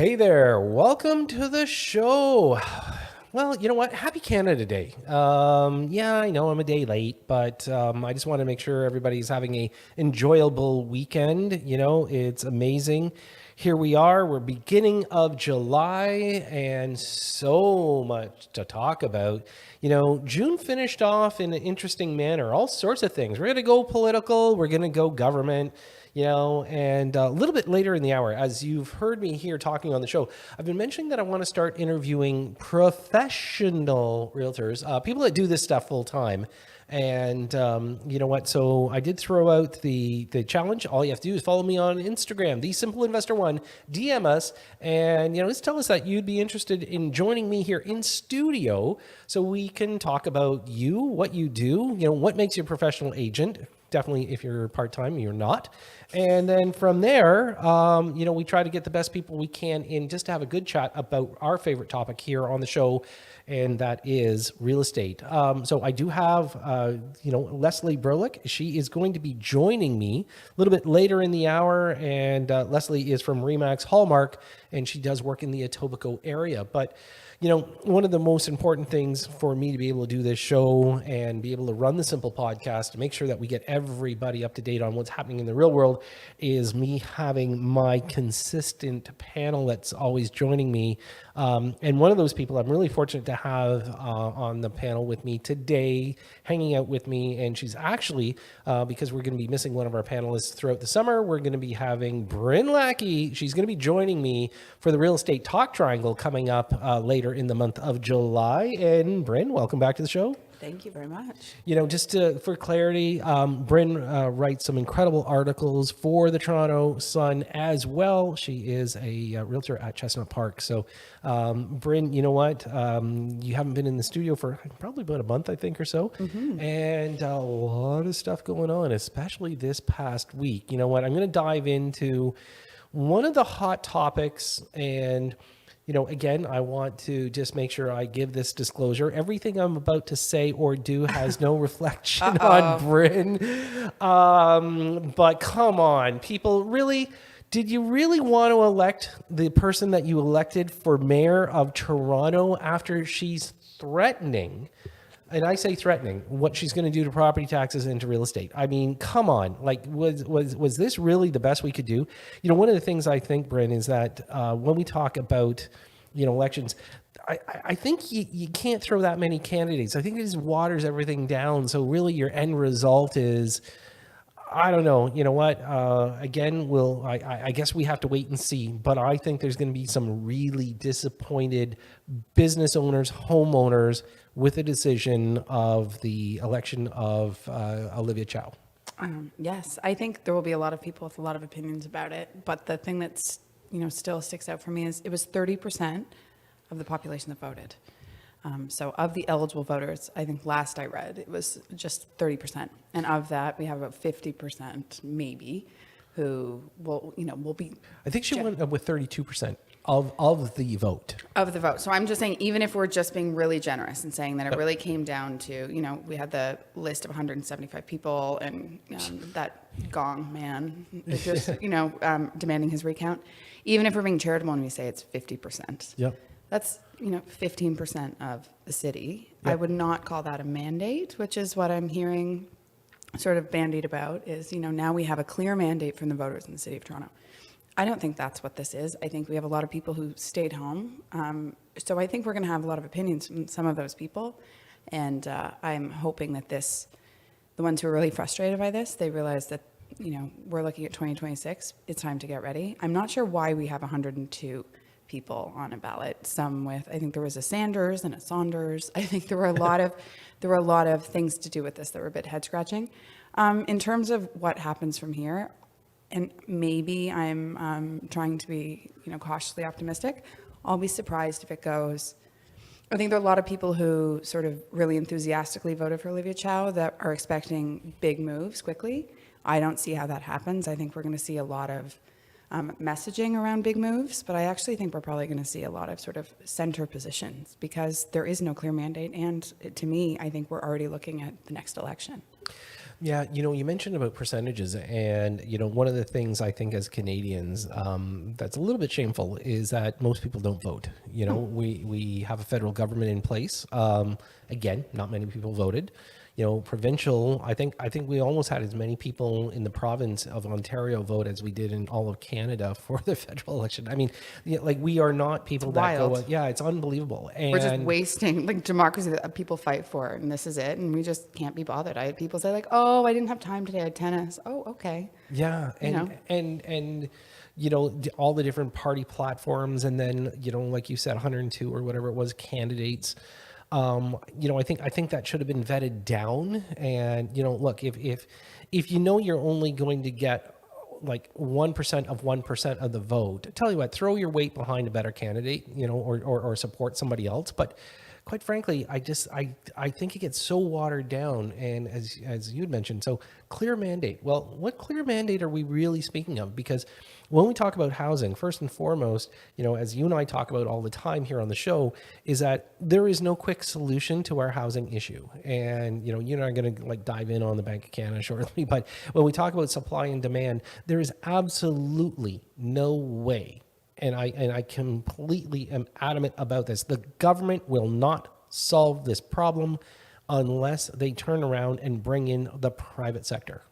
Hey there, welcome to the show. Well, you know what? Happy Canada Day. Yeah, I know I'm a day late, but I just want to make sure everybody's having a enjoyable weekend. You know, it's amazing. Here we are, we're beginning of July and so much to talk about. You know, June finished off in an interesting manner, all sorts of things. We're going to go political, we're going to go government. You know, and a little bit later in the hour, as you've heard me here talking on the show, I've been mentioning that I want to start interviewing professional realtors, people that do this stuff full time. And you know what? So I did throw out the challenge. All you have to do is follow me on Instagram, The Simple Investor One. DM us, and you know, just tell us that you'd be interested in joining me here in studio, so we can talk about you, what you do, you know, what makes you a professional agent. Definitely, if you're part-time, you're not. And then from there, you know, we try to get the best people we can in just to have a good chat about our favorite topic here on the show, and that is real estate. So I do have, you know, Leslie Brlec. She is going to be joining me a little bit later in the hour, and Leslie is from Remax Hallmark, and she does work in the Etobicoke area. But you know, one of the most important things for me to be able to do this show and be able to run the Simple podcast to make sure that we get everybody up to date on what's happening in the real world is me having my consistent panel that's always joining me. And one of those people I'm really fortunate to have on the panel with me today, hanging out with me. And she's actually, because we're going to be missing one of our panelists throughout the summer, we're going to be having Brrlec. She's going to be joining me for the Real Estate Talk Triangle coming up later in the month of July. And Bryn, welcome back to the show. Thank you very much. You know, just for clarity, Bryn writes some incredible articles for the Toronto Sun as well. She is a realtor at Chestnut Park. So, Bryn, you know what? You haven't been in the studio for probably about a month, I think, or so. Mm-hmm. And a lot of stuff going on, especially this past week. You know what? I'm going to dive into one of the hot topics. And you know, again, I want to just make sure I give this disclosure. Everything I'm about to say or do has no reflection on Bryn. But come on, people, really, did you really want to elect the person that you elected for mayor of Toronto after she's threatening, and I say threatening, what she's going to do to property taxes and to real estate? I mean, come on. Like, was this really the best we could do? You know, one of the things I think, Bryn, is that when we talk about, you know, elections, I think you can't throw that many candidates. I think it just waters everything down. So really your end result is, I don't know. You know what? Again, I guess we have to wait and see. But I think there's going to be some really disappointed business owners, homeowners, with the decision of the election of Olivia Chow. Yes, I think there will be a lot of people with a lot of opinions about it. But the thing that's, you know, still sticks out for me is it was 30% of the population that voted. So of the eligible voters, I think last I read, it was just 30%. And of that, we have about 50% maybe who will be. I think she went up with 32% of the vote. Of the vote. So I'm just saying, even if we're just being really generous and saying that it really came down to, you know, we had the list of 175 people and that gong man just, you know, demanding his recount. Even if we're being charitable and we say it's 50%. Yep. That's, you know, 15% of the city. Yep. I would not call that a mandate, which is what I'm hearing sort of bandied about is, you know, now we have a clear mandate from the voters in the city of Toronto. I don't think that's what this is. I think we have a lot of people who stayed home. So I think we're going to have a lot of opinions from some of those people. And I'm hoping that the ones who are really frustrated by this, they realize that, you know, we're looking at 2026. It's time to get ready. I'm not sure why we have 102 people on a ballot. Some with, I think there was a Sanders and a Saunders. I think there were a lot of things to do with this that were a bit head scratching. In terms of what happens from here, and maybe I'm trying to be, you know, cautiously optimistic. I'll be surprised if it goes. I think there are a lot of people who sort of really enthusiastically voted for Olivia Chow that are expecting big moves quickly. I don't see how that happens. I think we're going to see a lot of messaging around big moves, but I actually think we're probably going to see a lot of sort of center positions because there is no clear mandate. And to me, I think we're already looking at the next election. Yeah, you mentioned about percentages, and one of the things I think as Canadians that's a little bit shameful is that most people don't vote. We have a federal government in place. Again, not many people voted. Provincial. I think we almost had as many people in the province of Ontario vote as we did in all of Canada for the federal election. I mean, like we are not people that go. Wild. Yeah, it's unbelievable. We're just And wasting like democracy that people fight for, and this is it, and we just can't be bothered. I had people say like, "Oh, I didn't have time today. I had tennis." Oh, okay. yeah, You know. and all the different party platforms, and then like you said, 102 or whatever it was candidates. I think that should have been vetted down. And look, if you're only going to get like 1% of 1% of the vote, tell you what, throw your weight behind a better candidate, or support somebody else. But quite frankly, I think it gets so watered down. And as you'd mentioned, so clear mandate. Well, what clear mandate are we really speaking of? Because when we talk about housing, first and foremost, as you and I talk about all the time here on the show, is that there is no quick solution to our housing issue. And, you're not going to like dive in on the Bank of Canada shortly, but when we talk about supply and demand, there is absolutely no way. And I completely am adamant about this. The government will not solve this problem unless they turn around and bring in the private sector.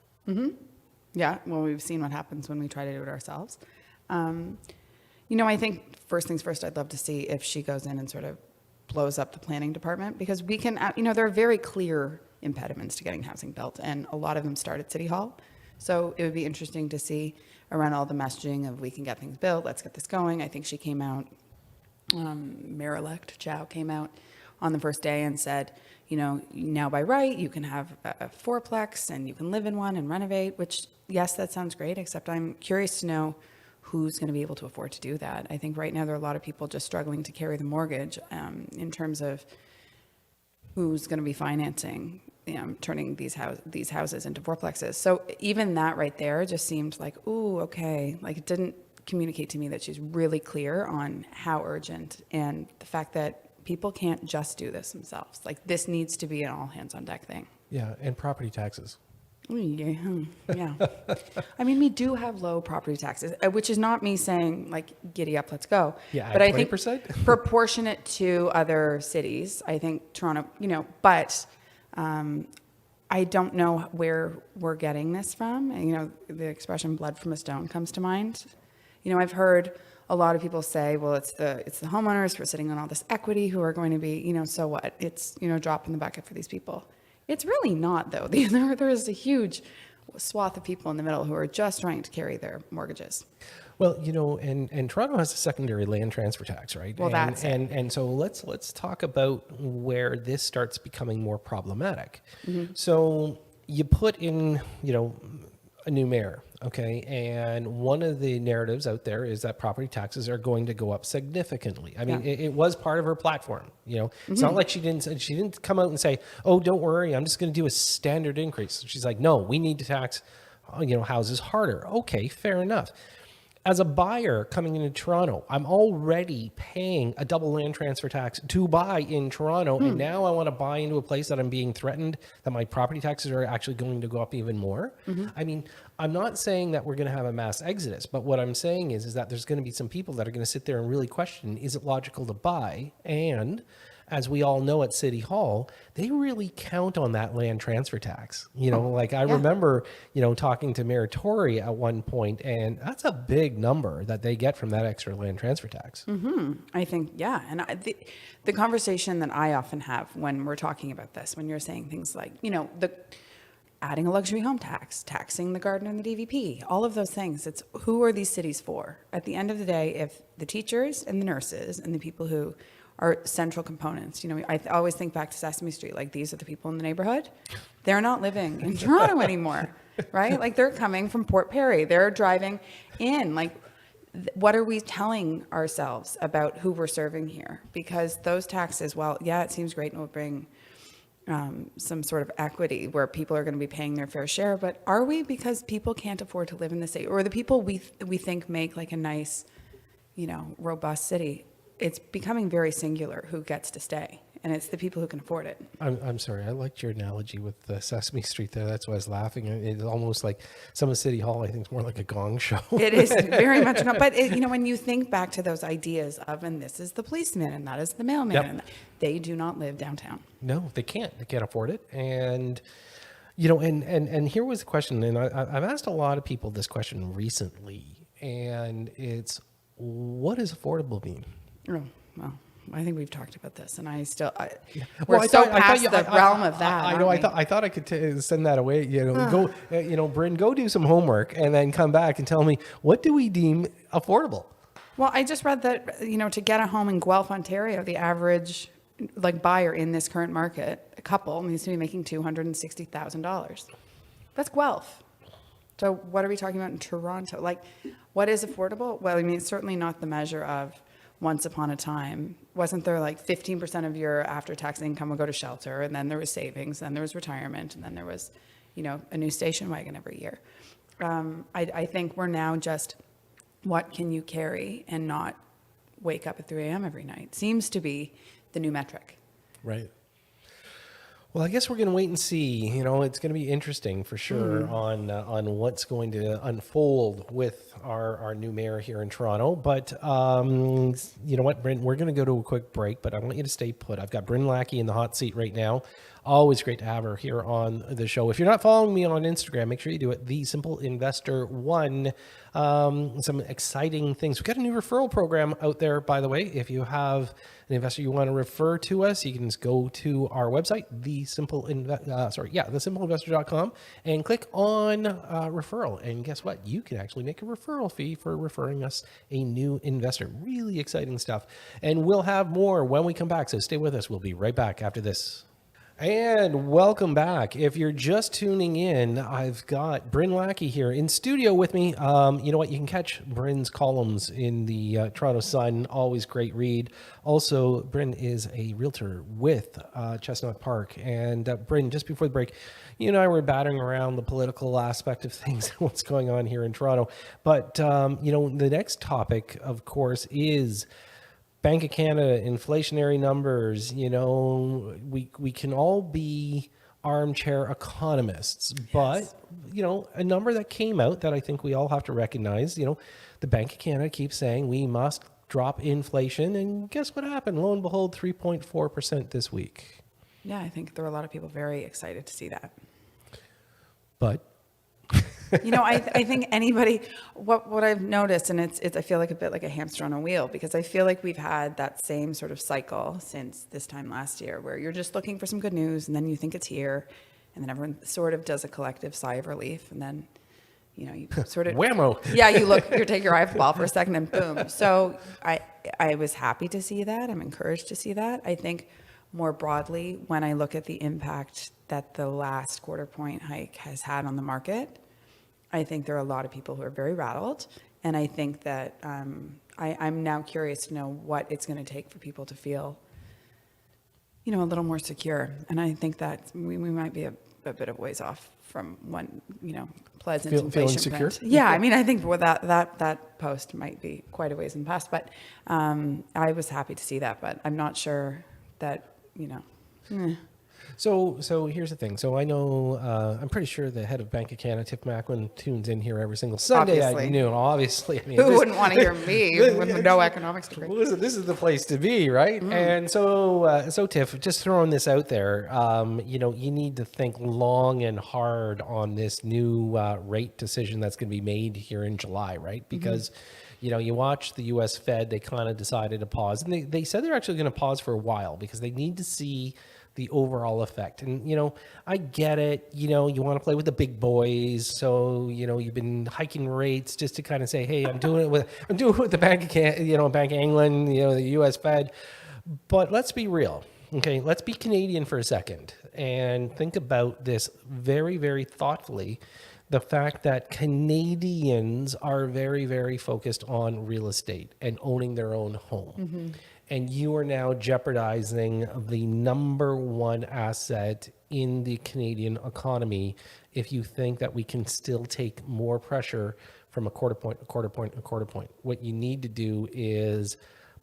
Yeah, well, we've seen what happens when we try to do it ourselves. I think first things first, I'd love to see if she goes in and sort of blows up the planning department, because we can, there are very clear impediments to getting housing built, and a lot of them start at City Hall. So it would be interesting to see around all the messaging of we can get things built, let's get this going. I think she came out, Mayor-elect Chow came out on the first day and said, now by right, you can have a fourplex and you can live in one and renovate, which, yes, that sounds great, except I'm curious to know who's going to be able to afford to do that. I think right now there are a lot of people just struggling to carry the mortgage in terms of who's going to be financing, turning these houses into fourplexes. So even that right there just seemed like, ooh, okay. Like it didn't communicate to me that she's really clear on how urgent, and the fact that people can't just do this themselves. Like this needs to be an all hands on deck thing. Yeah, and property taxes. Yeah. I mean, we do have low property taxes, which is not me saying like, giddy up, let's go. Yeah, but I 20%? think proportionate to other cities, I think Toronto, but I don't know where we're getting this from. And, the expression blood from a stone comes to mind. I've heard a lot of people say, well, it's the homeowners who are sitting on all this equity who are going to be, so what? It's, drop in the bucket for these people. It's really not, though. There is a huge swath of people in the middle who are just trying to carry their mortgages. Well, and Toronto has a secondary land transfer tax, right? Well, that's it. And so let's talk about where this starts becoming more problematic. Mm-hmm. So you put in, a new mayor, okay? And one of the narratives out there is that property taxes are going to go up significantly. I mean, it was part of her platform, It's not like she didn't come out and say, "Oh, don't worry, I'm just going to do a standard increase." She's like, "No, we need to tax, houses harder." Okay, fair enough. As a buyer coming into Toronto, I'm already paying a double land transfer tax to buy in Toronto. And now I want to buy into a place that I'm being threatened that my property taxes are actually going to go up even more. I mean, I'm not saying that we're going to have a mass exodus, but what I'm saying is that there's going to be some people that are going to sit there and really question, is it logical to buy? And as we all know at City Hall, they really count on that land transfer tax. I remember, talking to Mayor Tory at one point, and that's a big number that they get from that extra land transfer tax. I think, yeah. And the conversation that I often have when we're talking about this, when you're saying things like, adding a luxury home tax, taxing the garden and the DVP, all of those things, it's who are these cities for? At the end of the day, if the teachers and the nurses and the people who are central components. I always think back to Sesame Street, like these are the people in the neighborhood. They're not living in Toronto anymore, right? Like they're coming from Port Perry. They're driving in. Like, what are we telling ourselves about who we're serving here? Because those taxes, well, yeah, it seems great and will bring some sort of equity where people are going to be paying their fair share, but are we? Because people can't afford to live in the city, or the people we think make like a nice, robust city. It's becoming very singular who gets to stay. and it's the people who can afford it. I'm sorry. I liked your analogy with Sesame Street there. That's why I was laughing. It's almost like some of City Hall, I think, is more like a gong show. It is very much not. But, when you think back to those ideas of, and this is the policeman and that is the mailman, Yep. and they do not live downtown. No, they can't. They can't afford it. And, and here was the question. And I've asked a lot of people this question recently. And it's, what does affordable mean? Oh, well, I think we've talked about this, and Well, we're so past the realm of that. I know. I thought I could send that away. Go. Bryn, go do some homework and then come back and tell me, what do we deem affordable? Well, I just read that to get a home in Guelph, Ontario, the average buyer in this current market, a couple, needs to be making $260,000. That's Guelph. So what are we talking about in Toronto? What is affordable? Well, it's certainly not the measure of once upon a time. Wasn't there 15% of your after-tax income would go to shelter, and then there was savings, then there was retirement, and then there was, a new station wagon every year. I think we're now just, what can you carry and not wake up at 3 a.m. every night? Seems to be the new metric. Right. Well, I guess we're going to wait and see. It's going to be interesting for sure on what's going to unfold with our new mayor here in Toronto. But you know what, Bryn, we're going to go to a quick break, but I want you to stay put. I've got Bryn Lackey in the hot seat right now. Always great to have her here on the show. If you're not following me on Instagram, make sure you do it. The Simple Investor One. Some exciting things. We've got a new referral program out there, by the way. If you have an investor you want to refer to us, you can just go to our website, thesimpleInvestor.com, and click on referral. And guess what? You can actually make a referral fee for referring us a new investor. Really exciting stuff. And we'll have more when we come back. So stay with us. We'll be right back after this. And welcome back. If you're just tuning in, I've got Bryn Lackey here in studio with me. You know what? You can catch Bryn's columns in the Toronto Sun. Always great read. Also, Bryn is a realtor with Chestnut Park. And Bryn, just before the break, you and I were battering around the political aspect of things, what's going on here in Toronto. But, the next topic, of course, is Bank of Canada, inflationary numbers. We can all be armchair economists, but, a number that came out that I think we all have to recognize, the Bank of Canada keeps saying we must drop inflation. And guess what happened? Lo and behold, 3.4% this week. Yeah, I think there were a lot of people very excited to see that. But I think anybody, what I've noticed, and it's I feel like a bit like a hamster on a wheel, because I feel like we've had that same sort of cycle since this time last year, where you're just looking for some good news, and then you think it's here, and then everyone sort of does a collective sigh of relief, and then, you sort of whammo. Yeah, you take your eye off the ball for a second, and boom. So I was happy to see that. I'm encouraged to see that. I think more broadly, when I look at the impact that the last quarter point hike has had on the market, I think there are a lot of people who are very rattled, and I think that I'm now curious to know what it's going to take for people to feel, a little more secure. And I think that we might be a bit of ways off from when, pleasant inflation feeling secure. Yeah, I think that post might be quite a ways in the past, but I was happy to see that, but I'm not sure that So here's the thing. So I know, I'm pretty sure the head of Bank of Canada, Tiff Macklin, tunes in here every single Sunday at noon. Obviously. Who wouldn't want to hear me with no economics degree? Listen, this is the place to be, right? And so Tiff, just throwing this out there, you need to think long and hard on this new rate decision that's going to be made here in July, right? Because you watch the U.S. Fed, they kind of decided to pause. And they said they're actually going to pause for a while because they need to see the overall effect. And, I get it. You want to play with the big boys. So, you've been hiking rates just to kind of say, hey, I'm doing it with the Bank of Canada, Bank of England, the U.S. Fed. But let's be real. Okay. Let's be Canadian for a second and think about this very, very thoughtfully. The fact that Canadians are very, very focused on real estate and owning their own home. And you are now jeopardizing the number one asset in the Canadian economy if you think that we can still take more pressure from a quarter point. What you need to do is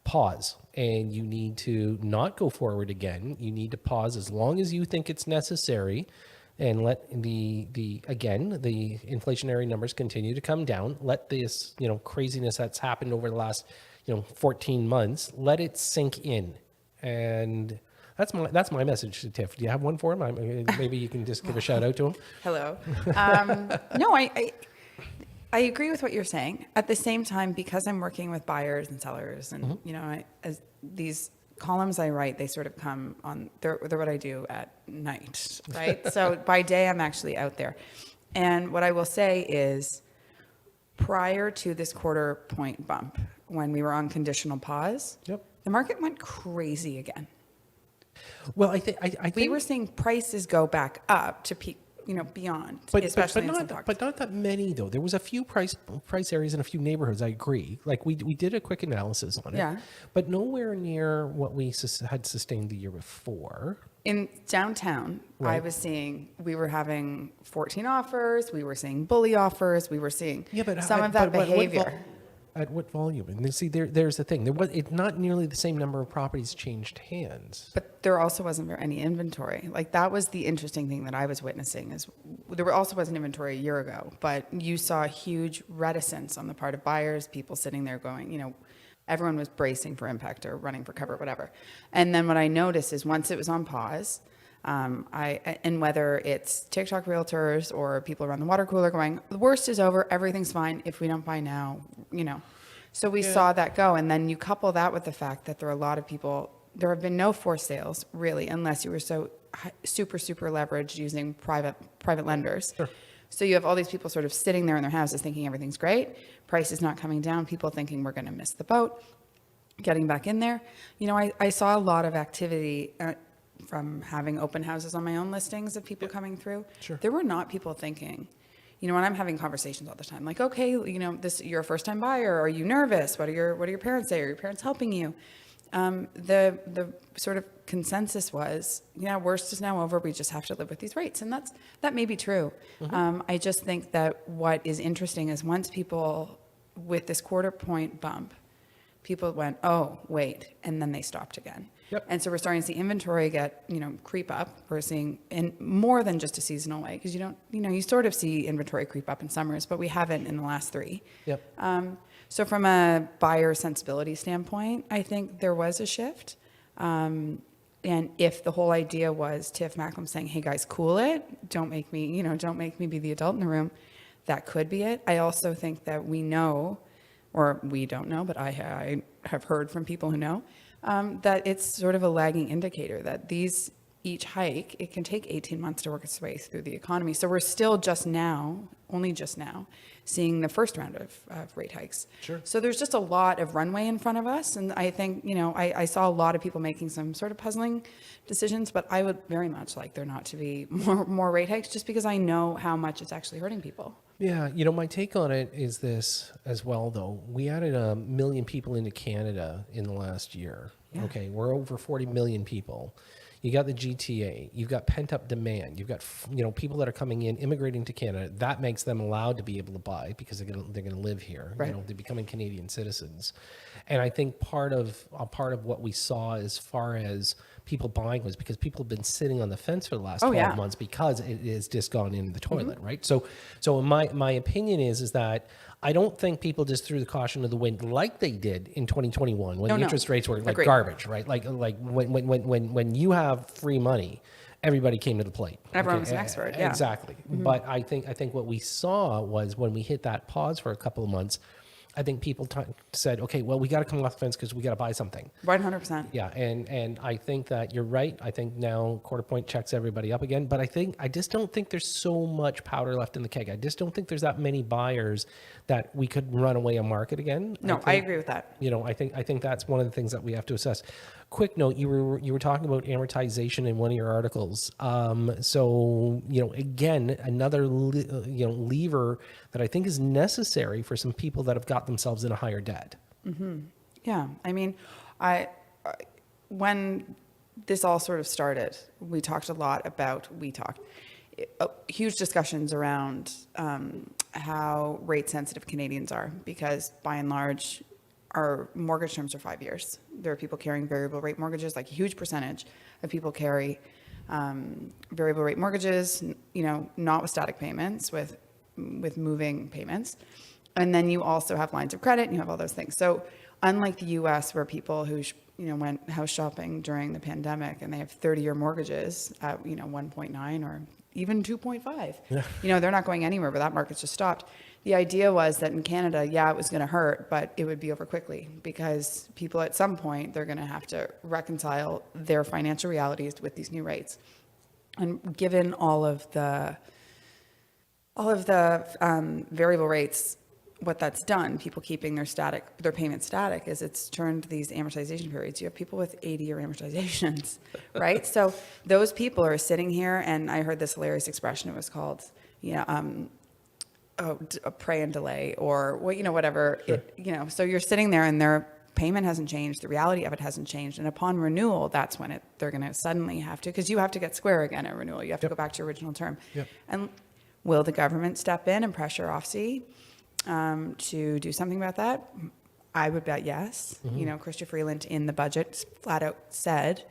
pause, and you need to not go forward again. You need to pause as long as you think it's necessary, and let the inflationary numbers continue to come down. Let this, craziness that's happened over the last, 14 months, let it sink in. And that's my message to Tiff. Do you have one for him? Maybe you can just give a shout out to him. Hello. No, I agree with what you're saying. At the same time, because I'm working with buyers and sellers, and as these columns I write, they sort of come on. They're what I do at night, right? So by day, I'm actually out there. And what I will say is, prior to this quarter point bump, when we were on conditional pause, the market went crazy again. Well, I think we were seeing prices go back up to peak, beyond, especially in some pockets. But not that many though. There was a few price areas in a few neighborhoods. I agree. Like we did a quick analysis on it, but nowhere near what we had sustained the year before. In downtown, I was seeing we were having 14 offers. We were seeing bully offers. We were seeing some of that behavior. At what volume? And see, there's the thing. It's not nearly the same number of properties changed hands. But there also wasn't any inventory. Like, that was the interesting thing that I was witnessing, is there also wasn't inventory a year ago, but you saw a huge reticence on the part of buyers, people sitting there going, everyone was bracing for impact or running for cover, whatever. And then what I noticed is, once it was on pause, and whether it's TikTok realtors or people around the water cooler going, the worst is over, everything's fine, if we don't buy now, So we saw that go. And then you couple that with the fact that there are a lot of people, there have been no forced sales, really, unless you were so super leveraged using private lenders. Sure. So you have all these people sort of sitting there in their houses thinking everything's great, price is not coming down, people thinking we're going to miss the boat, getting back in there. I saw a lot of activity from having open houses on my own listings of people coming through. Sure. There were not people thinking, when I'm having conversations all the time, like, okay, you're a first time buyer. Are you nervous? What do your parents say? Are your parents helping you? The sort of consensus was, worst is now over. We just have to live with these rates. And that may be true. Mm-hmm. I just think that what is interesting is, once people, with this quarter point bump, people went, oh, wait, and then they stopped again. Yep. And so we're starting to see inventory get, creep up. We're seeing, in more than just a seasonal way, because you sort of see inventory creep up in summers, but we haven't in the last 3. Yep. So from a buyer sensibility standpoint, I think there was a shift. And if the whole idea was Tiff Macklem saying, hey guys, cool it, don't make me be the adult in the room, that could be it. I also think that we know, or we don't know, but I have heard from people who know, that it's sort of a lagging indicator that each hike, it can take 18 months to work its way through the economy. So we're still only just now, seeing the first round of rate hikes. Sure. So there's just a lot of runway in front of us. And I think, I saw a lot of people making some sort of puzzling decisions, but I would very much like there not to be more rate hikes, just because I know how much it's actually hurting people. Yeah, my take on it is this as well, though. We added 1 million people into Canada in the last year. Yeah. Okay, we're over 40 million people. You got the GTA. You've got pent-up demand. You've got people that are coming in, immigrating to Canada. That makes them allowed to be able to buy because they're going to live here. Right. They're becoming Canadian citizens. And I think part of what we saw as far as people buying was because people have been sitting on the fence for the last 12 months because it has just gone in the toilet, mm-hmm. right? So my opinion is that I don't think people just threw the caution to the wind like they did in 2021 when interest rates were like garbage, right? Like when you have free money, everybody came to the plate. Everyone was an expert. Yeah. Exactly. Mm-hmm. But I think what we saw was, when we hit that pause for a couple of months, I think people said, okay, well, we got to come off the fence because we got to buy something. 100%. Yeah, and I think that you're right. I think now quarter point checks everybody up again. But I just don't think there's so much powder left in the keg. I just don't think there's that many buyers that we could run away a market again. No, I agree with that. I think that's one of the things that we have to assess. Quick note: you were talking about amortization in one of your articles. So again, another lever that I think is necessary for some people that have got themselves in a higher debt. Mm-hmm. Yeah, I mean, when this all sort of started, we talked a lot about huge discussions around how rate sensitive Canadians are, because by and large, our mortgage terms are 5 years. There are people carrying variable rate mortgages, like a huge percentage of people carry variable rate mortgages, not with static payments, with moving payments. And then you also have lines of credit and you have all those things. So unlike the US where people who went house shopping during the pandemic and they have 30-year mortgages at 1.9 or even 2.5, they're not going anywhere, but that market's just stopped. The idea was that in Canada, it was going to hurt, but it would be over quickly because people at some point, they're going to have to reconcile their financial realities with these new rates. And given all of the variable rates, what that's done, people keeping their payment static, is it's turned these amortization periods. You have people with 80-year amortizations, right? So those people are sitting here, and I heard this hilarious expression. It was called, pray and delay, or whatever. Sure. So you're sitting there, and their payment hasn't changed. The reality of it hasn't changed. And upon renewal, that's when they're going to suddenly have to, because you have to get square again at renewal. You have to go back to your original term. Yep. And will the government step in and pressure OFC to do something about that? I would bet yes. Mm-hmm. Chrystia Freeland in the budget flat out said,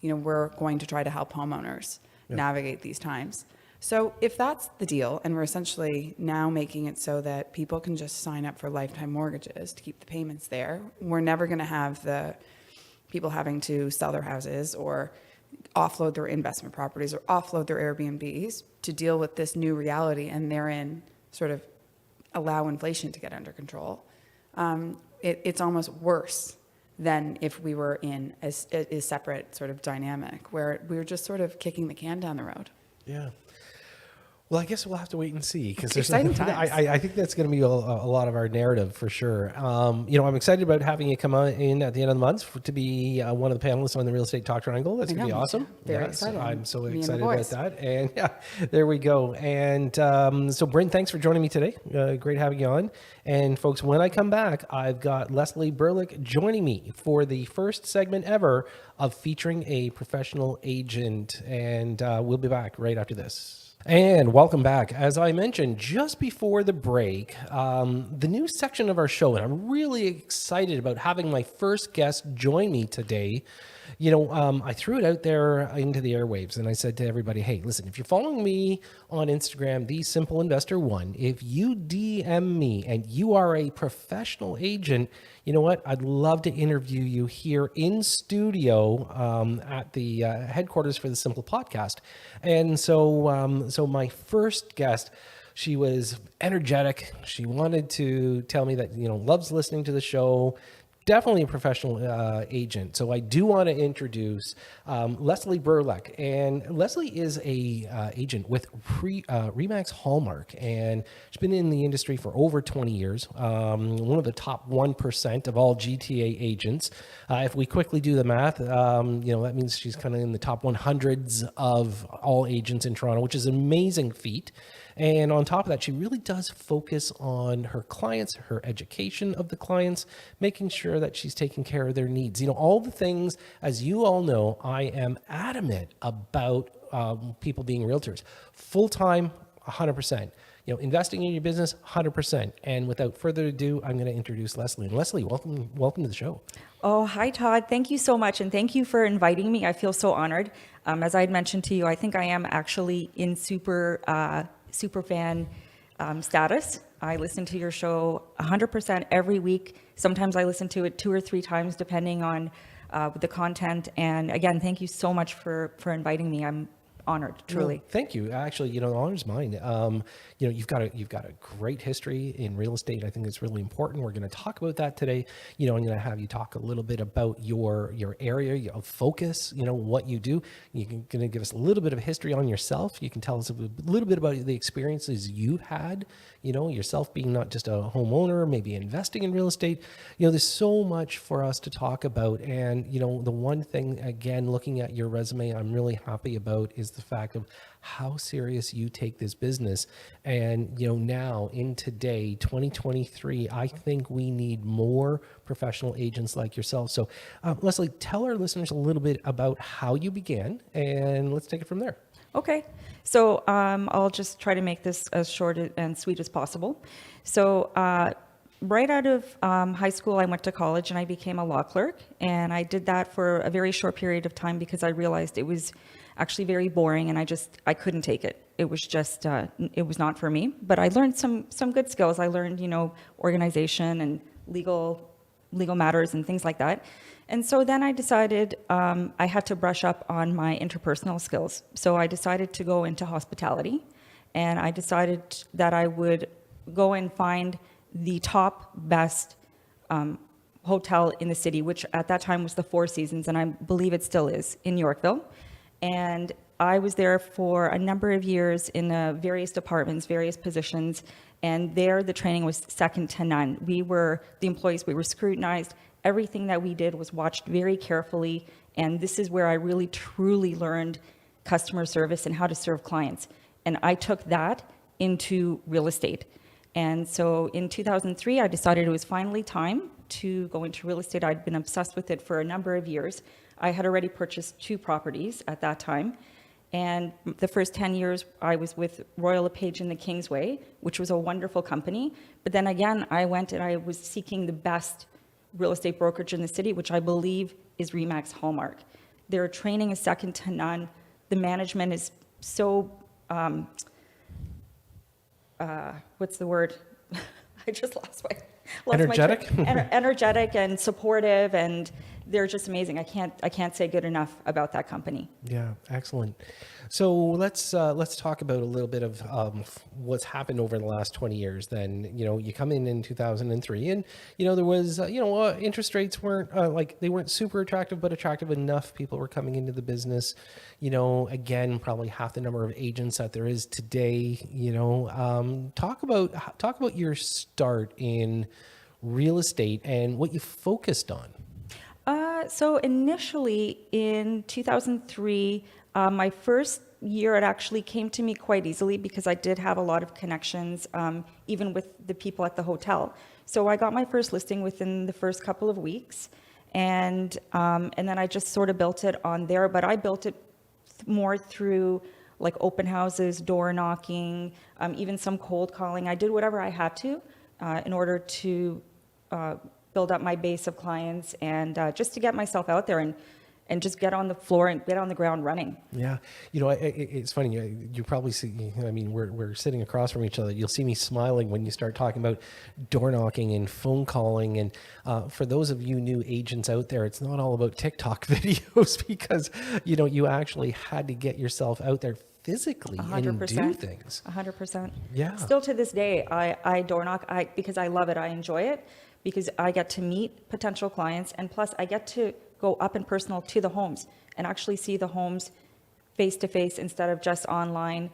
we're going to try to help homeowners navigate these times. So if that's the deal, and we're essentially now making it so that people can just sign up for lifetime mortgages to keep the payments there, we're never going to have the people having to sell their houses or offload their investment properties or offload their Airbnbs to deal with this new reality, and therein sort of allow inflation to get under control. It's almost worse than if we were in a separate sort of dynamic where we were just sort of kicking the can down the road. Yeah. Well, I guess we'll have to wait and see, because exciting times. I think that's going to be a lot of our narrative for sure. I'm excited about having you come in at the end of the month to be one of the panelists on the Real Estate Talk Triangle. That's going to be awesome. Very excited. I'm so excited about that. And there we go. And so Bryn, thanks for joining me today. Great having you on. And folks, when I come back, I've got Leslie Brlec joining me for the first segment ever of featuring a professional agent. And we'll be back right after this. And welcome back. As I mentioned just before the break, the new section of our show, and I'm really excited about having my first guest join me today. I threw it out there into the airwaves, and I said to everybody, hey, listen, if you're following me on Instagram, The Simple Investor One, if you DM me and you are a professional agent, you know what? I'd love to interview you here in studio at the headquarters for the Simple Podcast. And so my first guest, she was energetic. She wanted to tell me that, loves listening to the show. Definitely a professional agent. So I do want to introduce Leslie Brlec. And Leslie is a agent with Remax Hallmark. And she's been in the industry for over 20 years. One of the top 1% of all GTA agents. If we quickly do the math, that means she's kind of in the top 100s of all agents in Toronto, which is an amazing feat. And on top of that, she really does focus on her clients, her education of the clients, making sure that she's taking care of their needs. All the things, as you all know, I am adamant about people being realtors. Full-time, 100%. Investing in your business, 100%. And without further ado, I'm going to introduce Leslie. And Leslie, welcome to the show. Oh, hi, Todd. Thank you so much. And thank you for inviting me. I feel so honored. As I had mentioned to you, I think I am actually in super fan status. I listen to your show 100% every week. Sometimes I listen to it 2 or 3 times, depending on the content. And again, thank you so much for inviting me. I'm honored, truly. Well, thank you. Actually, the honor's mine. You've got a great history in real estate. I think it's really important. We're going to talk about that today. I'm going to have you talk a little bit about your area of focus. What you do. You're going to give us a little bit of history on yourself. You can tell us a little bit about the experiences you had. Yourself being not just a homeowner, maybe investing in real estate. There's so much for us to talk about. And the one thing, again, looking at your resume, I'm really happy about is the fact of how serious you take this business. And, now in today, 2023, I think we need more professional agents like yourself. So, Leslie, tell our listeners a little bit about how you began, and let's take it from there. Okay. So I'll just try to make this as short and sweet as possible. So right out of high school, I went to college and I became a law clerk. And I did that for a very short period of time because I realized it was actually very boring and I couldn't take it. It was just, it was not for me. But I learned some good skills. I learned, organization and legal matters and things like that. And so then I decided I had to brush up on my interpersonal skills. So I decided to go into hospitality, and I decided that I would go and find the top best hotel in the city, which at that time was the Four Seasons, and I believe it still is, in Yorkville. And I was there for a number of years in various departments, various positions, and there the training was second to none. The employees, we were scrutinized. Everything that we did was watched very carefully, and this is where I really truly learned customer service and how to serve clients. And I took that into real estate. And so in 2003, I decided it was finally time to go into real estate. I'd been obsessed with it for a number of years. I had already purchased 2 properties at that time. And the first 10 years, I was with Royal LePage in the Kingsway, which was a wonderful company. But then again, I went and I was seeking the best real estate brokerage in the city, which I believe is Remax Hallmark. Their training is second to none. The management is so, what's the word? I just lost Energetic? Energetic and supportive, and they're just amazing. I can't say good enough about that company. Yeah, excellent. So let's talk about a little bit of what's happened over the last 20 years. Then you come in 2003, and there was interest rates weren't they weren't super attractive, but attractive enough. People were coming into the business. Again, probably half the number of agents that there is today. Talk about your start in real estate and what you focused on. So initially in 2003, my first year, it actually came to me quite easily because I did have a lot of connections, even with the people at the hotel. So I got my first listing within the first couple of weeks, and then I just sort of built it on there. But I built it more through like open houses, door knocking, even some cold calling. I did whatever I had to in order to build up my base of clients and just to get myself out there and just get on the floor and get on the ground running. Yeah. It's funny. You probably see, we're sitting across from each other. You'll see me smiling when you start talking about door knocking and phone calling. And for those of you new agents out there, it's not all about TikTok videos because, you actually had to get yourself out there physically 100%, and do things. 100%. Yeah. Still to this day, I door knock because I love it. I enjoy it because I get to meet potential clients, and plus I get to go up and personal to the homes and actually see the homes face to face instead of just online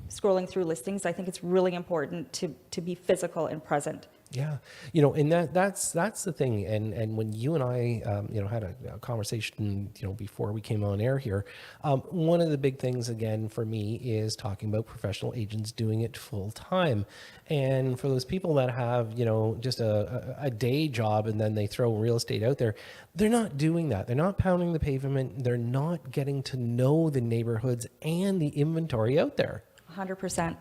scrolling through listings. I think it's really important to be physical and present. Yeah. And that's the thing. And when you and I, had a conversation, before we came on air here, one of the big things again for me is talking about professional agents doing it full time. And for those people that have, just a day job and then they throw real estate out there, they're not doing that. They're not pounding the pavement. They're not getting to know the neighborhoods and the inventory out there. 100%.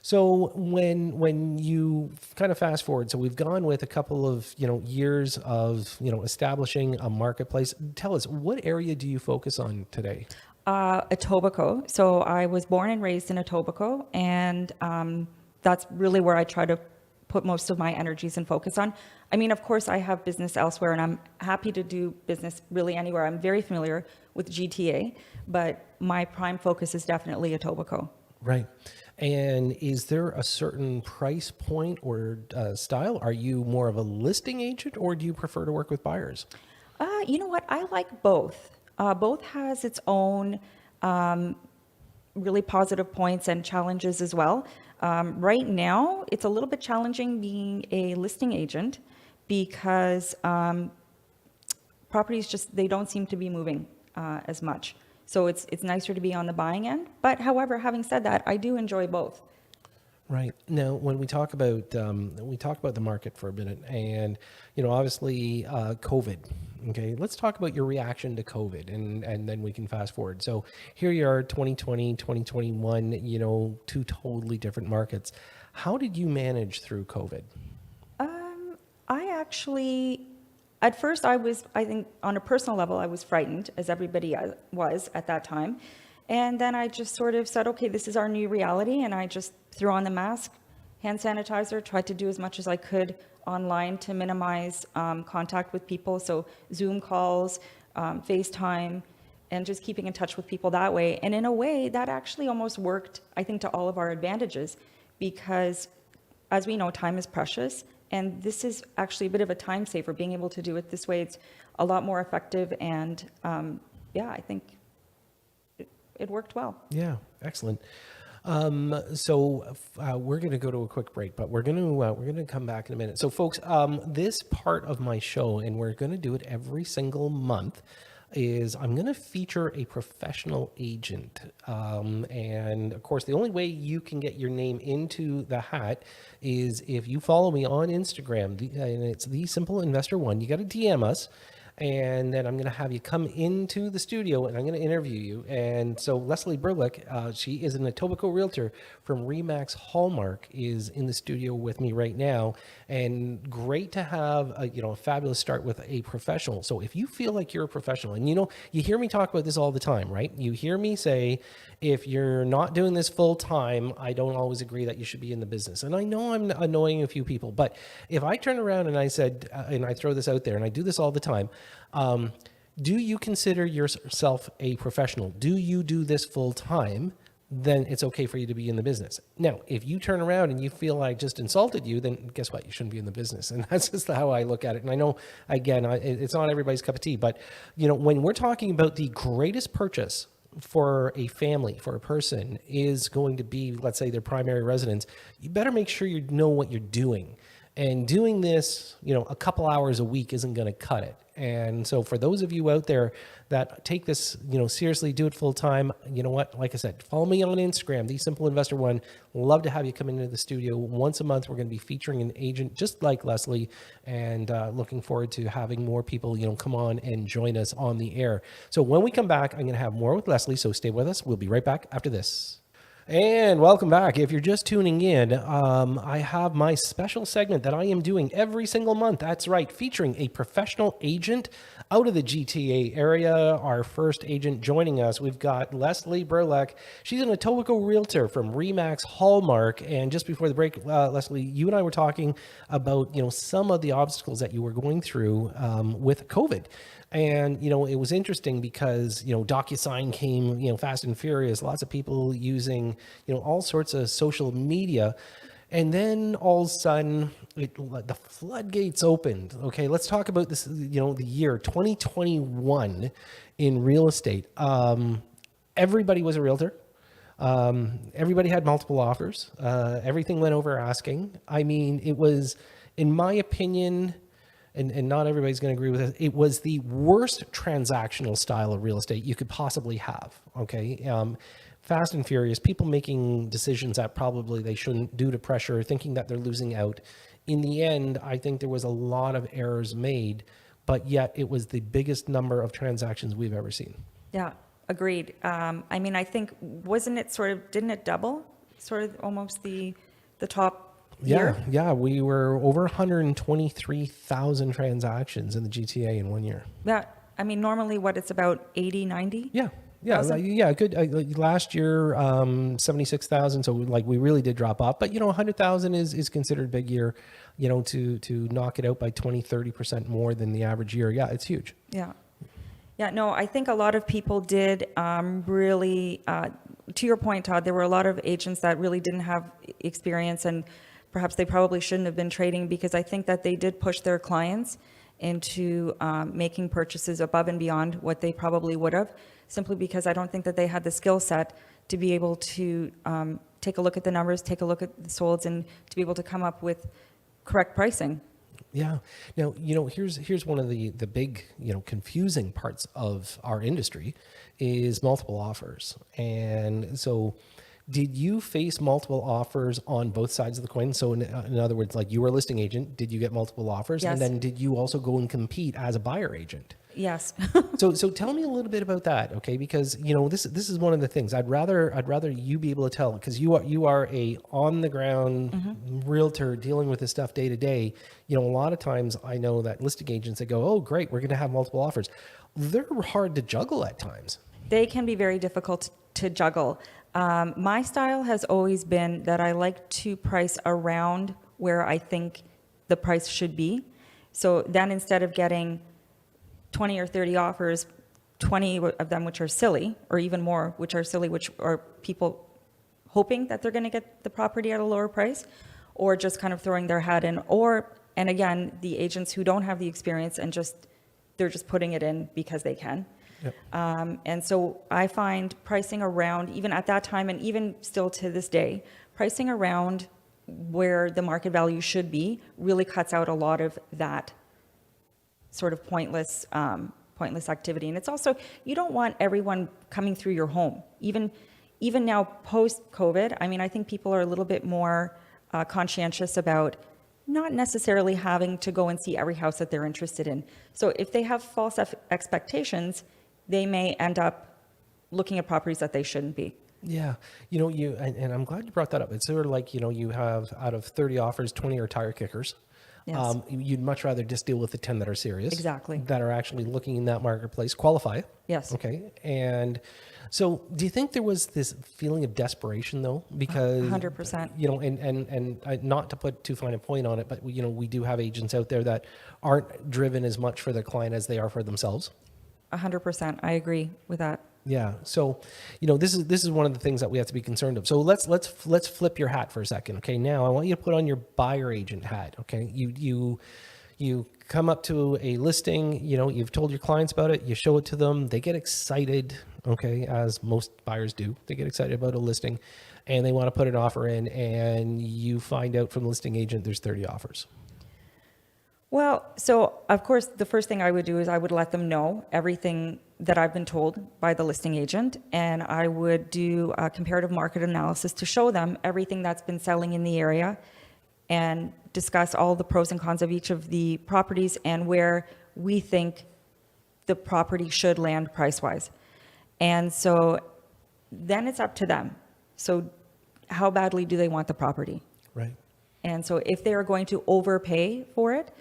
So when you kind of fast forward, so we've gone with a couple of, years of, establishing a marketplace. Tell us, what area do you focus on today? Etobicoke. So I was born and raised in Etobicoke, and that's really where I try to put most of my energies and focus on. Of course, I have business elsewhere, and I'm happy to do business really anywhere. I'm very familiar with GTA, but my prime focus is definitely Etobicoke. Right. And is there a certain price point or style? Are you more of a listing agent, or do you prefer to work with buyers? You know what? I like both. Both has its own really positive points and challenges as well. Right now, it's a little bit challenging being a listing agent because properties they don't seem to be moving as much. So it's nicer to be on the buying end. But however, having said that, I do enjoy both. Right. Now, when we talk about the market for a minute, and obviously COVID. Okay, let's talk about your reaction to COVID, and then we can fast forward. So here you are, 2020, 2021. Two totally different markets. How did you manage through COVID? actually, at first I think on a personal level, I was frightened, as everybody was at that time. And then I just sort of said, okay, this is our new reality. And I just threw on the mask, hand sanitizer, tried to do as much as I could online to minimize contact with people. So Zoom calls, FaceTime, and just keeping in touch with people that way. And in a way, that actually almost worked, I think, to all of our advantages, because as we know, time is precious. And this is actually a bit of a time saver. Being able to do it this way, it's a lot more effective. And I think it worked well. Yeah, excellent. So we're going to go to a quick break, but we're going to come back in a minute. So folks, this part of my show, and we're going to do it every single month, is I'm going to feature a professional agent. And of course, the only way you can get your name into the hat is if you follow me on Instagram, and it's The Simple Investor One. You got to DM us. And then I'm going to have you come into the studio and I'm going to interview you. And so Leslie Brlec, she is an Etobicoke Realtor from Remax Hallmark, is in the studio with me right now. And great to have a fabulous start with a professional. So if you feel like you're a professional, and you hear me talk about this all the time, right? You hear me say, if you're not doing this full time, I don't always agree that you should be in the business. And I know I'm annoying a few people, but if I turn around and I said, and I throw this out there, and I do this all the time, do you consider yourself a professional? Do you do this full time? Then it's okay for you to be in the business. Now, if you turn around and you feel I just insulted you, then guess what? You shouldn't be in the business. And that's just how I look at it. And I know, again, it's not everybody's cup of tea, but when we're talking about the greatest purchase for a family, for a person, is going to be, let's say, their primary residence, you better make sure you know what you're doing. And doing this, a couple hours a week isn't going to cut it. And so for those of you out there that take this, seriously, do it full time, you know what? Like I said, follow me on Instagram, The Simple Investor One. Love to have you come into the studio once a month. We're going to be featuring an agent just like Leslie, and looking forward to having more people, come on and join us on the air. So when we come back, I'm going to have more with Leslie. So stay with us. We'll be right back after this. And welcome back. If you're just tuning in, I have my special segment that I am doing every single month. That's right, featuring a professional agent out of the GTA area. Our first agent joining us, we've got Leslie Brlec. She's an Etobicoke Realtor from Remax Hallmark. And just before the break, Leslie, you and I were talking about some of the obstacles that you were going through with COVID. And, it was interesting because, DocuSign came, fast and furious, lots of people using, all sorts of social media. And then all of a sudden, the floodgates opened. Okay, let's talk about this, the year 2021 in real estate. Everybody was a realtor. Everybody had multiple offers. Everything went over asking. I mean, it was, in my opinion, and not everybody's going to agree with it, it was the worst transactional style of real estate you could possibly have, okay? Fast and furious, people making decisions that probably they shouldn't due to pressure, thinking that they're losing out. In the end, I think there was a lot of errors made, but yet it was the biggest number of transactions we've ever seen. Yeah, agreed. I think, didn't it double? Sort of almost the top year? Yeah, we were over 123,000 transactions in the GTA in 1 year. Yeah, normally it's about 80, 90? Yeah, good. Last year, 76,000. So we really did drop off, but 100,000 is considered a big year, to knock it out by 20-30% more than the average year. Yeah, it's huge. Yeah, no, I think a lot of people did really, to your point, Todd, there were a lot of agents that really didn't have experience, and perhaps they probably shouldn't have been trading, because I think that they did push their clients into making purchases above and beyond what they probably would have, simply because I don't think that they had the skill set to be able to take a look at the numbers, take a look at the solds, and to be able to come up with correct pricing. Yeah. Now, here's one of the big, confusing parts of our industry is multiple offers. And so did you face multiple offers on both sides of the coin? So in other words, like, you were a listing agent, did you get multiple offers? Yes. And then did you also go and compete as a buyer agent? Yes. So tell me a little bit about that, okay? Because this is one of the things I'd rather you be able to tell, because you are a on the ground realtor dealing with this stuff day to day. A lot of times I know that listing agents that go, oh great, we're going to have multiple offers. They're hard to juggle at times. They can be very difficult to juggle. My style has always been that I like to price around where I think the price should be. So then instead of getting 20 or 30 offers, 20 of them which are silly, or even more which are silly, which are people hoping that they're going to get the property at a lower price, or just kind of throwing their hat in, and again, the agents who don't have the experience and they're just putting it in because they can. Yep. And so I find pricing around, even at that time and even still to this day, pricing around where the market value should be really cuts out a lot of that sort of pointless activity. And it's also, you don't want everyone coming through your home. Even now post-COVID, I think people are a little bit more conscientious about not necessarily having to go and see every house that they're interested in. So if they have false expectations, they may end up looking at properties that they shouldn't be. Yeah. And I'm glad you brought that up. It's sort of like, you have out of 30 offers, 20 are tire kickers. Yes. You'd much rather just deal with the 10 that are serious. Exactly. That are actually looking in that marketplace, qualify. Yes. Okay. And so do you think there was this feeling of desperation though? Because 100%. And not to put too fine a point on it, but we do have agents out there that aren't driven as much for their client as they are for themselves. 100%. I agree with that. Yeah. So, this is one of the things that we have to be concerned of. So let's flip your hat for a second. Okay. Now I want you to put on your buyer agent hat. Okay. You come up to a listing, you've told your clients about it. You show it to them. They get excited. Okay. As most buyers do, they get excited about a listing and they want to put an offer in, and you find out from the listing agent, there's 30 offers. Well, so of course, the first thing I would do is I would let them know everything that I've been told by the listing agent, and I would do a comparative market analysis to show them everything that's been selling in the area and discuss all the pros and cons of each of the properties and where we think the property should land price-wise. And so then it's up to them. So how badly do they want the property? Right. And so if they are going to overpay for it,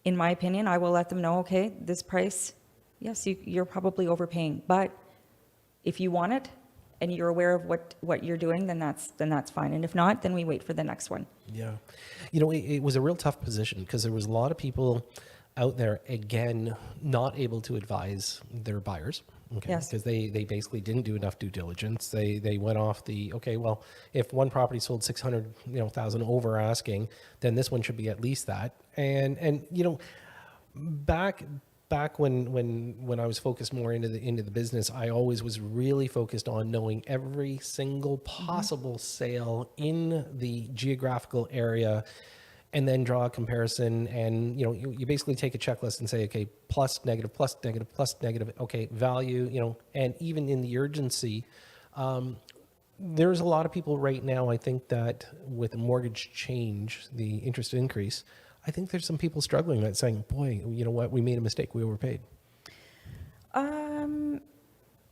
in my opinion, I will let them know, okay, this price, yes, you're probably overpaying, but if you want it and you're aware of what you're doing, then that's fine. And if not, then we wait for the next one. Yeah. It was a real tough position because there was a lot of people out there, again, not able to advise their buyers. Okay. Yes. Because they basically didn't do enough due diligence. They went off okay, well, if one property sold 600,000 over asking, then this one should be at least that. And back when I was focused more into the business, I always was really focused on knowing every single possible sale in the geographical area, and then draw a comparison. And you basically take a checklist and say, okay, plus negative, plus negative, plus negative, okay, value, and even in the urgency, there's a lot of people right now, I think that with the mortgage change, the interest increase, I think there's some people struggling that saying, boy, you know what, we made a mistake, we overpaid.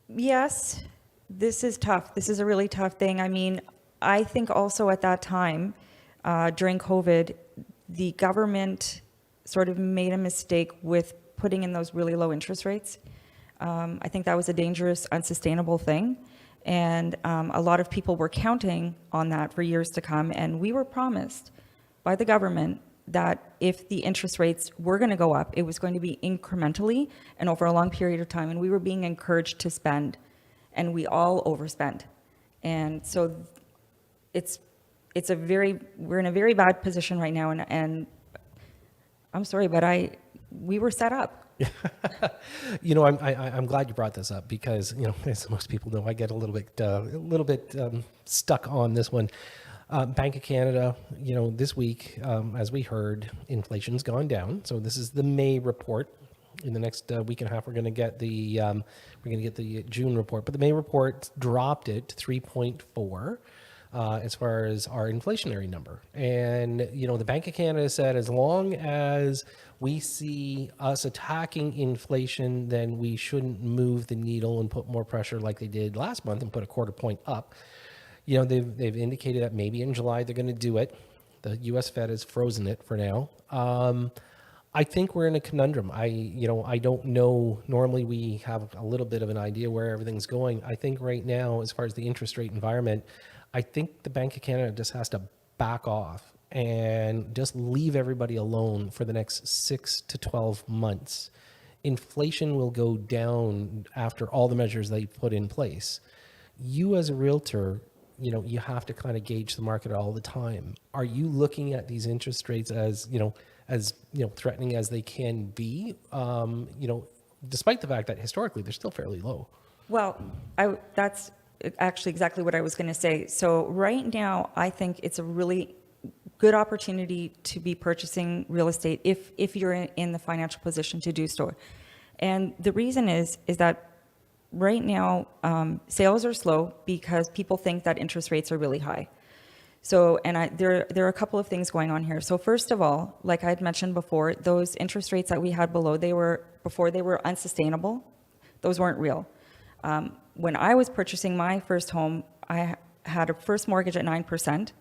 Yes, this is tough. This is a really tough thing. I think also at that time, during COVID, the government sort of made a mistake with putting in those really low interest rates. I think that was a dangerous, unsustainable thing. And a lot of people were counting on that for years to come. And we were promised by the government that if the interest rates were going to go up, it was going to be incrementally and over a long period of time. And we were being encouraged to spend, and we all overspent. And so we're in a very bad position right now. And I'm sorry, but we were set up. I'm glad you brought this up because, as most people know, I get a little bit stuck on this one. Bank of Canada, this week, as we heard, inflation's gone down. So this is the May report. In the next week and a half, we're going to get the June report, but the May report dropped it to 3.4. as far as our inflationary number. And, you know, the Bank of Canada said as long as we see us attacking inflation, then we shouldn't move the needle and put more pressure like they did last month and put a quarter point up. You know, they've indicated that maybe in July they're going to do it. The U.S. Fed has frozen it for now. I think we're in a conundrum. I don't know. Normally we have a little bit of an idea where everything's going. I think right now, as far as the interest rate environment, I think the Bank of Canada just has to back off and just leave everybody alone for the next 6 to 12 months. Inflation will go down after all the measures they put in place. You as a realtor, you know, you have to kind of gauge the market all the time. Are you looking at these interest rates as threatening as they can be, despite the fact that historically they're still fairly low? Well, that's actually exactly what I was going to say. So right now, I think it's a really good opportunity to be purchasing real estate if you're in the financial position to do so. And the reason is that right now, sales are slow because people think that interest rates are really high. So, and there are a couple of things going on here. So first of all, like I had mentioned before, those interest rates that we had before they were unsustainable. Those weren't real. When I was purchasing my first home, I had a first mortgage at 9%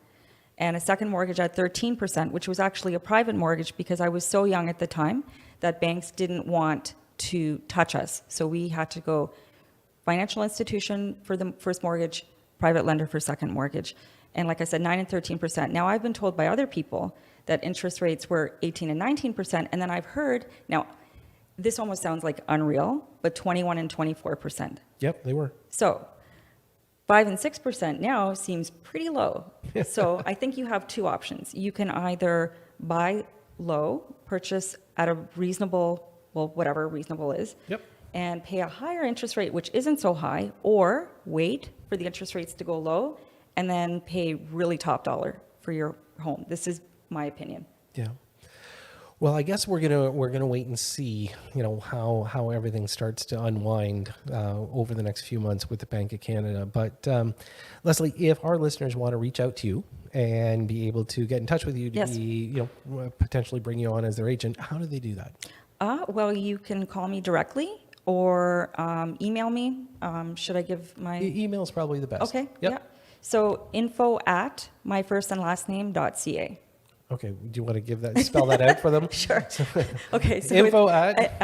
and a second mortgage at 13%, which was actually a private mortgage because I was so young at the time that banks didn't want to touch us. So we had to go financial institution for the first mortgage, private lender for second mortgage. And like I said, 9 and 13%. Now I've been told by other people that interest rates were 18 and 19%. And then I've heard, now this almost sounds like unreal, but 21 and 24%. Yep, they were. So 5 and 6% now seems pretty low. So I think you have two options. You can either buy low, purchase at a reasonable, well, whatever reasonable is. Yep. And pay a higher interest rate, which isn't so high, or wait for the interest rates to go low and then pay really top dollar for your home. This is my opinion. Yeah. Well, I guess we're gonna wait and see, you know, how everything starts to unwind over the next few months with the Bank of Canada. But Leslie, if our listeners want to reach out to you and be able to get in touch with you to Yes. be, you know, potentially bring you on as their agent, how do they do that? Well, you can call me directly or email me. Should I give my... Email is probably the best. Okay, Yep. yeah. So info@myfirstandlastname.ca. Okay. Do you want to spell that out for them? Sure. Okay. So Info it's, at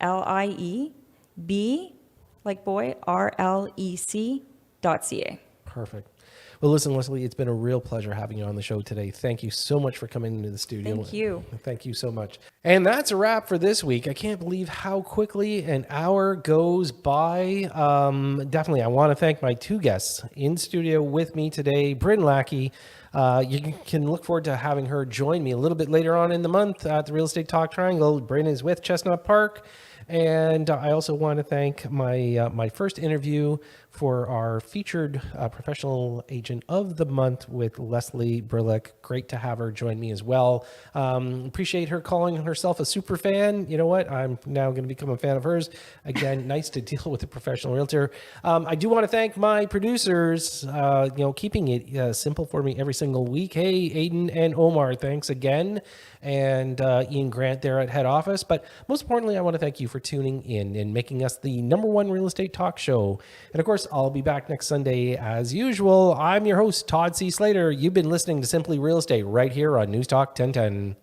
LESLIEB, like boy, RLEC.ca. Perfect. Well, listen, Leslie, it's been a real pleasure having you on the show today. Thank you so much for coming into the studio. Thank you. Thank you so much. And that's a wrap for this week. I can't believe how quickly an hour goes by. Definitely, I want to thank my two guests in studio with me today, Brlec. You can look forward to having her join me a little bit later on in the month at the Real Estate Talk Triangle. Bryn is with Chestnut Park. And I also want to thank my first interview for our featured professional agent of the month with Leslie Brlec. Great to have her join me as well. Appreciate her calling herself a super fan. You know what? I'm now going to become a fan of hers. Again, nice to deal with a professional realtor. I do want to thank my producers, keeping it simple for me every single week. Hey, Aiden and Omar, thanks again. And Ian Grant there at head office. But most importantly, I want to thank you for tuning in and making us the #1 real estate talk show. And of course, I'll be back next Sunday as usual. I'm your host, Todd C. Slater. You've been listening to Simply Real Estate right here on News Talk 1010.